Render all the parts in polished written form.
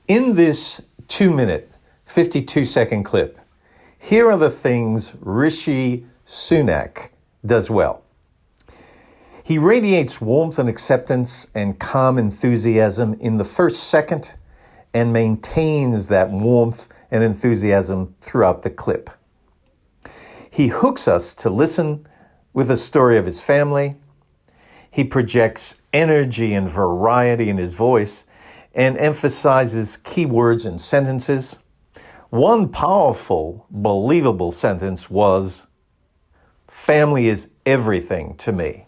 In this 2-minute, 52-second clip, here are the things Rishi Sunak does well. He radiates warmth and acceptance and calm enthusiasm in the first second and maintains that warmth and enthusiasm throughout the clip. He hooks us to listen with a story of his family. He projects energy and variety in his voice and emphasizes key words and sentences. One powerful, believable sentence was, "Family is everything to me."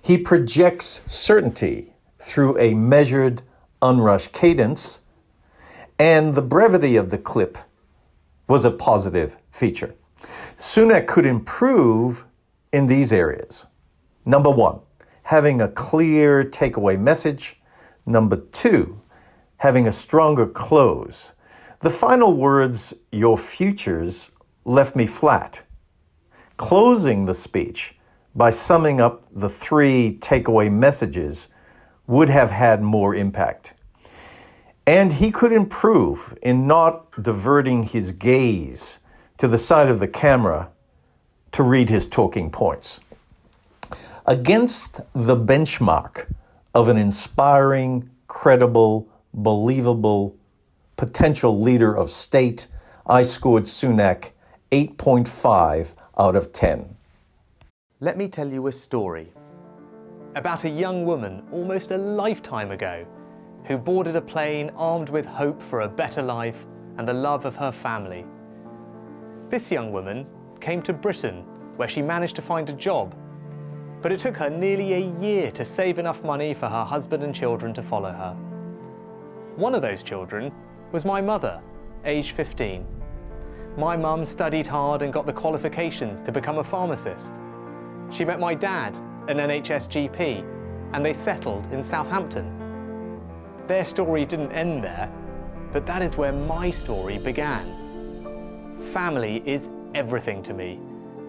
He projects certainty through a measured, unrushed cadence, and the brevity of the clip was a positive feature. Sunak could improve in these areas. Number one, having a clear takeaway message. Number two, having a stronger close. The final words, "your futures," left me flat. Closing the speech by summing up the three takeaway messages would have had more impact. And he could improve in not diverting his gaze to the side of the camera to read his talking points. Against the benchmark of an inspiring, credible, believable, potential leader of state, I scored Sunak 8.5 out of 10. Let me tell you a story about a young woman almost a lifetime ago who boarded a plane armed with hope for a better life and the love of her family. This young woman came to Britain, where she managed to find a job, but it took her nearly a year to save enough money for her husband and children to follow her. One of those children was my mother, aged 15. My mum studied hard and got the qualifications to become a pharmacist. She met my dad, an NHS GP, and they settled in Southampton. Their story didn't end there, but that is where my story began. Family is everything to me,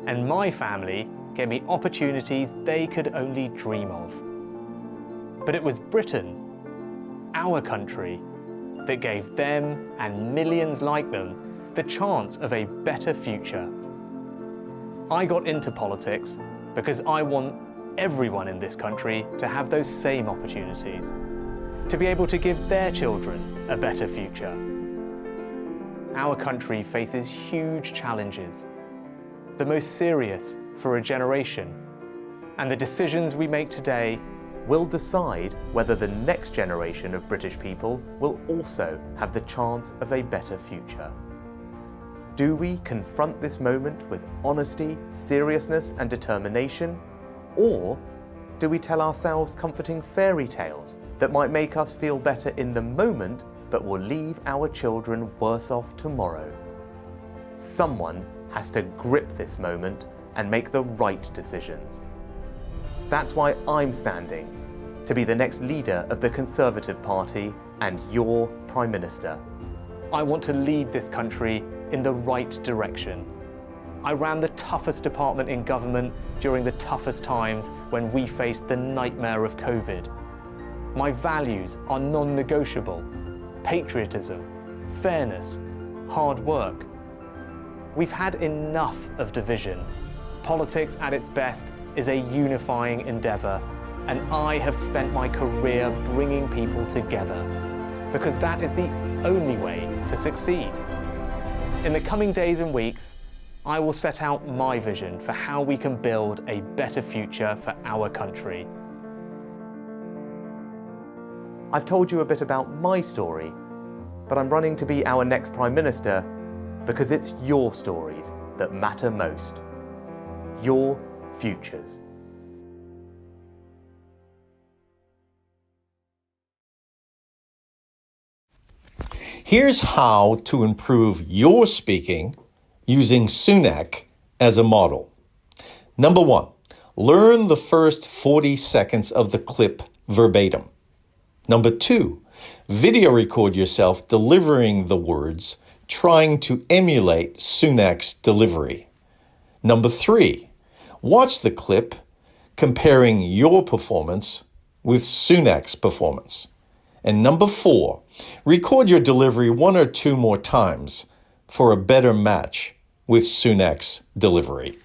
and my family gave me opportunities they could only dream of. But it was Britain, our country, that gave them and millions like them the chance of a better future. I got into politics because I want everyone in this country to have those same opportunities, to be able to give their children a better future. Our country faces huge challenges, the most serious for a generation, and the decisions we make today will decide whether the next generation of British people will also have the chance of a better future. Do we confront this moment with honesty, seriousness, and determination? Or do we tell ourselves comforting fairy tales that might make us feel better in the moment, but will leave our children worse off tomorrow? Someone has to grip this moment and make the right decisions. That's why I'm standing, to be the next leader of the Conservative Party and your Prime Minister. I want to lead this country in the right direction. I ran the toughest department in government during the toughest times when we faced the nightmare of COVID. My values are non-negotiable: patriotism, fairness, hard work. We've had enough of division. Politics at its best is a unifying endeavour, and I have spent my career bringing people together, because that is the only way to succeed. In the coming days and weeks, I will set out my vision for how we can build a better future for our country. I've told you a bit about my story, but I'm running to be our next Prime Minister because it's your stories that matter most. Your futures. Here's how to improve your speaking using Sunak as a model. Number one, learn the first 40 seconds of the clip verbatim. Number two, video record yourself delivering the words, trying to emulate Sunak's delivery. Number three, watch the clip comparing your performance with Sunak's performance. And number 4, record your delivery 1 or 2 more times for a better match with Sunak's delivery.